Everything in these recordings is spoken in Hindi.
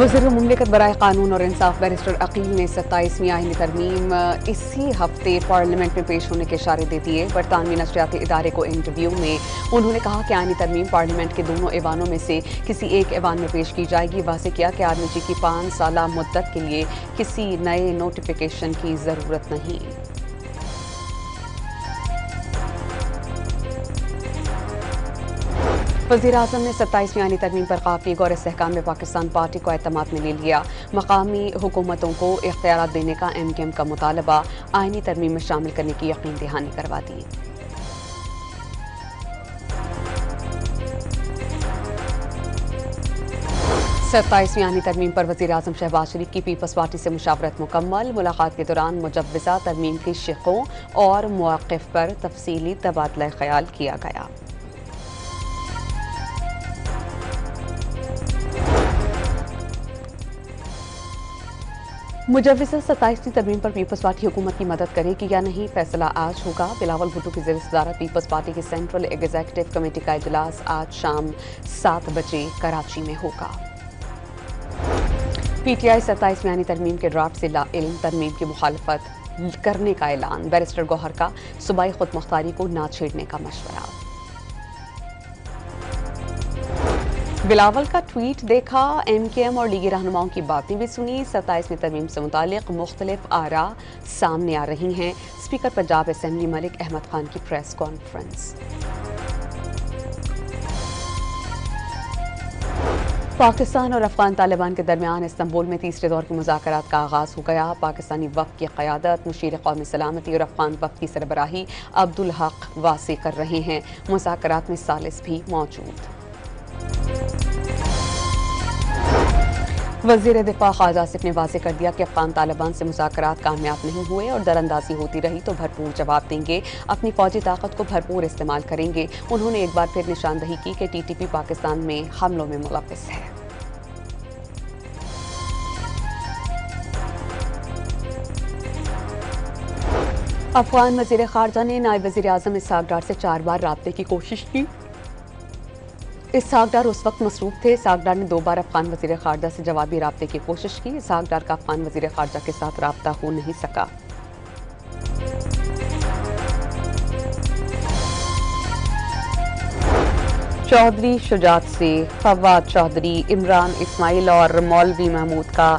वज़ीर मुमलिकत बराए कानून और इंसाफ बैरिस्टर अकील ने 27वीं आईनी तरमीम इसी हफ्ते पार्लियामेंट में पेश होने के इशारे दे दिए। बरतानवी नशरियाती इदारे को इंटरव्यू में उन्होंने कहा कि आईनी तरमीम पार्लियामेंट के दोनों ऐवानों में से किसी एक ऐवान में पेश की जाएगी। वाज़ेह किया कि आर्मी जी की 5 साला मुद्दत के लिए किसी नए नोटिफिकेशन की ज़रूरत नहीं। वज़ीर-ए-आज़म ने 27वीं आईनी तरमीम पर क़ाबलियत और इस्तेहकाम में पाकिस्तान पार्टी को एतमाद में ले लिया। मकामी हुकूमतों को इख्तियारात देने का MKM का मुतालबा आईनी तरमीम में शामिल करने की यकीन दहानी करवा दी। सत्ताईसवीं आईनी तरमीम पर वज़ीर-ए-आज़म शहबाज शरीफ की पीपल्स पार्टी से मुशावरत मुकम्मल। मुलाकात के दौरान मुजव्वज़ा तरमीम की शिक़ों और मौक़िफ़ पर तफसीली तबादला ख्याल किया गया। मुजव्वज़ा 27वीं तरमीम पर पीपल्स पार्टी हुकूमत की मदद करेगी या नहीं, फैसला आज होगा। बिलावल भुट्टो की ज़ेर-ए-सदारत पीपल्स पार्टी की सेंट्रल एग्जीक्यूटिव कमेटी का इजलास आज शाम 7 बजे कराची में होगा। PTI 27वीं आईनी तरमीम के ड्राफ्ट से लाइल्म तरमीम की मुखालफत करने का ऐलान। बैरिस्टर गौहर का सूबाई खुद मुख्तारी को ना छेड़ने का मशवरा। बिलावल का ट्वीट देखा, MKM और लीगी रहनुमाओं की बातें भी सुनी। 27वीं तरमीम से मुतालिक मुख्तलिफ आरा सामने आ रही हैं। स्पीकर पंजाब असेंबली मलिक अहमद खान की प्रेस कॉन्फ्रेंस। पाकिस्तान और अफगान तालिबान के दरमियान इस्तंबुल में तीसरे दौर के मुज़ाकरात का आगाज़ हो गया। पाकिस्तानी वफ़द की क़यादत मुशीर क़ौमी सलामती और अफगान वफ़द की सरबराही अब्दुल हक वासी कर रहे हैं। मुज़ाकरात में सालिस भी मौजूद। वज़ीर दिफ़ा ख्वाजा आसिफ ने वाज़ेह कर दिया कि अफगान तालिबान से मुज़ाकरात कामयाब नहीं हुए और दरअंदाज़ी होती रही तो भरपूर जवाब देंगे, अपनी फ़ौजी ताकत को भरपूर इस्तेमाल करेंगे। उन्होंने एक बार फिर निशानदही की कि TTP पाकिस्तान में हमलों में मुलव्विस है। अफगान वज़ीर ख़ारजा ने नायब वज़ीर-ए-आज़म इसहाक़ डार से 4 बार राब्ते की कोशिश की। इसहाक़ डार उस वक्त मसरूफ़ थे। इसहाक़ डार ने 2 बार अफगान वज़ीर ख़ारजा से जवाबी राब्ते की कोशिश की। इसहाक़ डार का अफगान वज़ीर ख़ारजा के साथ राब्ता हो नहीं सका। चौधरी शुजात से फवाद चौधरी, इमरान इस्माइल और मौलवी महमूद का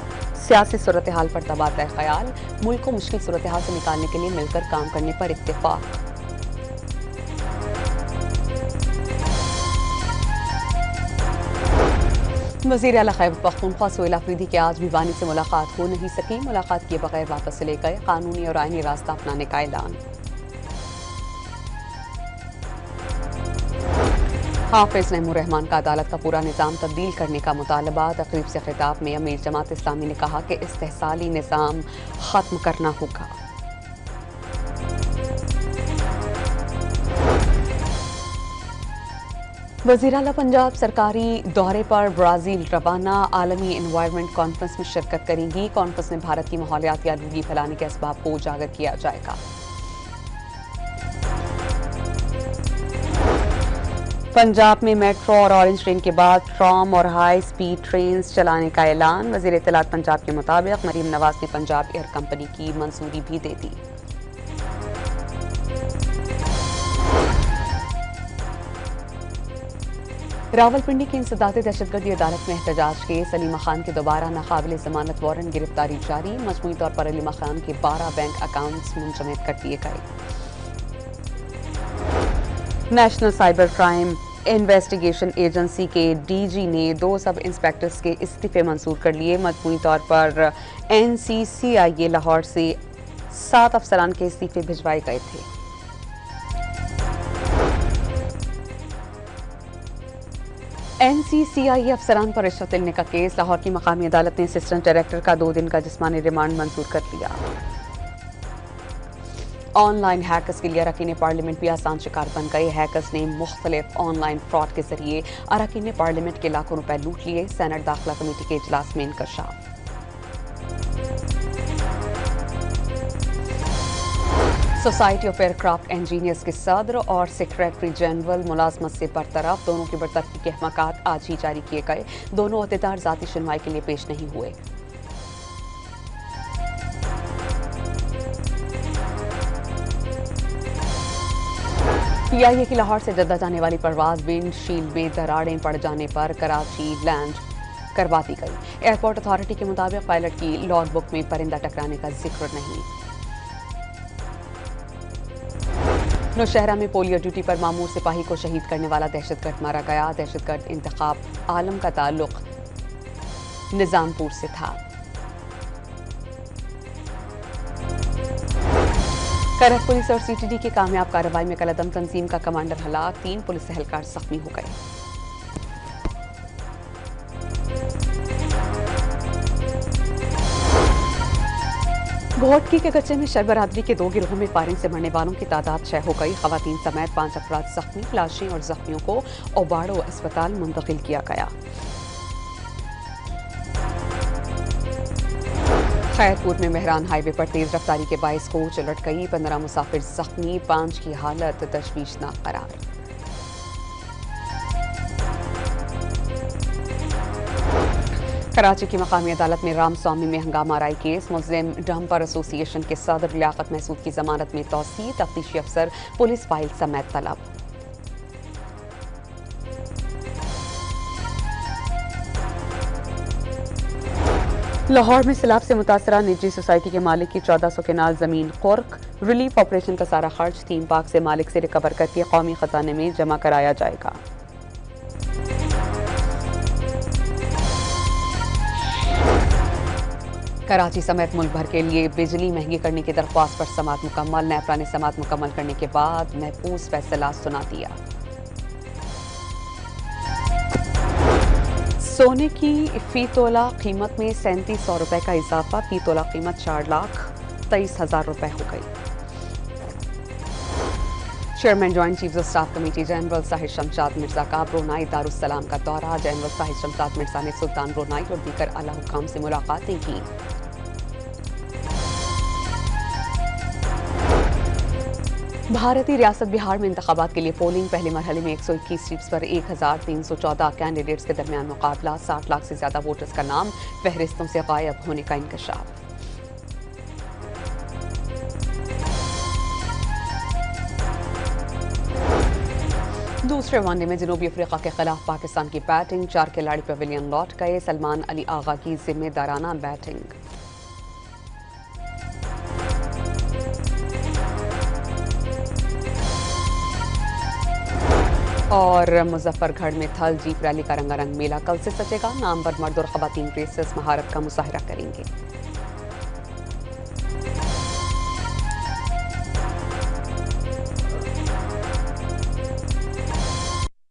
सियासी सूरत हाल पर तबादला ख्याल। मुल्क को मुश्किल सूरत हाल से निकालने के लिए मिलकर काम करने पर इत्तेफाक। वज़ीर आला खैबर पख्तूनख्वा सोहेल अफरीदी की आज भिवानी से मुलाकात हो नहीं सकी। मुलाकात किए बगैर वापस चले गए। कानूनी और आईनी रास्ता अपनाने का ऐलान। हाफिज नईमुर रहमान का अदालत का पूरा निज़ाम तब्दील करने का मुतालबा। तकरीब से खिताब में अमीर जमात इस्लामी ने कहा कि इस्तेहसाली निज़ाम ख़त्म करना होगा। वज़ीर आला पंजाब सरकारी दौरे पर ब्राज़ील रवाना। आलमी एनवायरनमेंट कॉन्फ्रेंस में शिरकत करेंगी। कॉन्फ्रेंस में भारत की माहौलियाती आलूगी फैलाने के असबाब को उजागर किया जाएगा। पंजाब में मेट्रो और ऑरेंज ट्रेन के बाद ट्राम और हाई स्पीड ट्रेन चलाने का ऐलान। वज़ीर इत्तलात पंजाब के मुताबिक मरीम नवाज ने पंजाब एयर कंपनी की मंजूरी भी दे दी। रावलपिंडी की इंसदाद दहशतगर्दी अदालत में एहतजाज केस। अलीमा खान के दोबारा नाकाबिल जमानत वारंट गिरफ्तारी जारी। मजमूई तौर पर अलीमा खान के 12 बैंक अकाउंट्स मुंजमद कर दिए गए। National cyber crime investigation agency के DG ने 2 सब इंस्पेक्टर्स के इस्तीफे मंजूर कर लिए। मजमूई तौर पर NCCIA लाहौर से 7 अफसरान के इस्तीफे भिजवाए गए थे। NCCIA अफसरान पर रिश्वत लेने का केस। लाहौर की मकामी अदालत ने असिस्टेंट डायरेक्टर का 2 दिन का जिस्मानी रिमांड मंजूर कर लिया। ऑनलाइन हैकर्स के लिए अरकान पार्लियामेंट भी आसान शिकार बन गए। हैकर्स ने मुख्तलिफ ऑनलाइन फ्रॉड के जरिए अरकान पार्लियामेंट के लाखों रुपए लूट लिए। सेनेट दाखिला कमेटी के इजलास में इंकशाफ। सोसाइटी ऑफ एयरक्राफ्ट इंजीनियर्स के सदर और सेक्रेटरी जनरल मुलाजमत से बरतरफ, दोनों की बरतरफी के अहकाम आज ही जारी किए गए। दोनों अहदेदार जाती सुनवाई के लिए पेश नहीं हुए। पीआईए की लाहौर से जद्दा जाने वाली परवाज विंडशील्ड में दरारें पड़ जाने पर कराची लैंड करवा दी गई। एयरपोर्ट अथॉरिटी के मुताबिक पायलट की लॉग बुक में परिंदा टकराने का जिक्र नहीं। नौशहरा में पोलियो ड्यूटी पर मामूर सिपाही को शहीद करने वाला दहशतगर्द मारा गया। दहशतगर्द इंतखाब आलम का ताल्लुक निजामपुर से था। करत पुलिस और सीटीडी की कामयाब कार्रवाई में कलदम तंजीम का कमांडर हलाक, 3 पुलिस एहलकार जख्मी हो गए। घोटकी के गच्चे में शर बरादरी के 2 गिरोहों में फायरिंग से मरने वालों की तादाद 6 हो गई। खवातीन समेत 5 अफराद जख्मी, लाशें और जख्मियों को ओबाड़ो अस्पताल मुंतकिल किया गया। खैरपुर में मेहरान हाईवे पर तेज रफ्तारी के बाइस कोच उलट गई। 15 मुसाफिर जख्मी, 5 की हालत तशवीशनाक करार। कराची की मकामी अदालत में रामस्वामी में हंगामा आराई केस। मुस्लिम डंपर एसोसिएशन के सदर लियाकत महसूद की जमानत में तौसीह, तफ्तीशी अफसर पुलिस फाइल समेत तलब। लाहौर में सैलाब से मुतासरा निजी सोसाइटी के मालिक की 1400 केनाल जमीन कुर्क। रिलीफ ऑपरेशन का सारा खर्च थीम पार्क से मालिक से रिकवर करके कौमी खजाने में जमा कराया जाएगा। कराची समेत मुल्क भर के लिए बिजली महंगी करने की दरख्वास्त पर समाअत मुकम्मल। नेपरा ने समाअत मुकम्मल करने के बाद महफूज फैसला सुना दिया। सोने की फी तोला कीमत में 3700 रुपए का इजाफा। फी तोला कीमत 4,23,000 रुपए हो गई। Chairman joint chief of staff committee general Sahir Shamshad Mirza का ब्रुनाई दारुस्सलाम का दौरा। जनरल साहिर शमशाद मिर्जा ने सुल्तान ब्रुनाई और दीगर आला हुक्काम से मुलाकातें की। भारतीय रियासत बिहार में इंतखाबात के लिए पोलिंग। पहले मरहले में 121 सीट्स पर 1314 कैंडिडेट्स के दरमियान मुकाबला। 60 लाख से ज्यादा वोटर्स का नाम फहरिस्तों से गायब होने का इंकशाफ। दूसरे वनडे में जनूबी अफ्रीका के खिलाफ पाकिस्तान की बैटिंग। 4 खिलाड़ी पवेलियन लौट गए। सलमान अली आगा की जिम्मेदाराना बैटिंग। और मुजफ्फरगढ़ में थल जीप रैली का रंगारंग मेला कल से सजेगा। नामवर मर्द और खवातीन रेसर्स महारत का मुजाहरा करेंगे।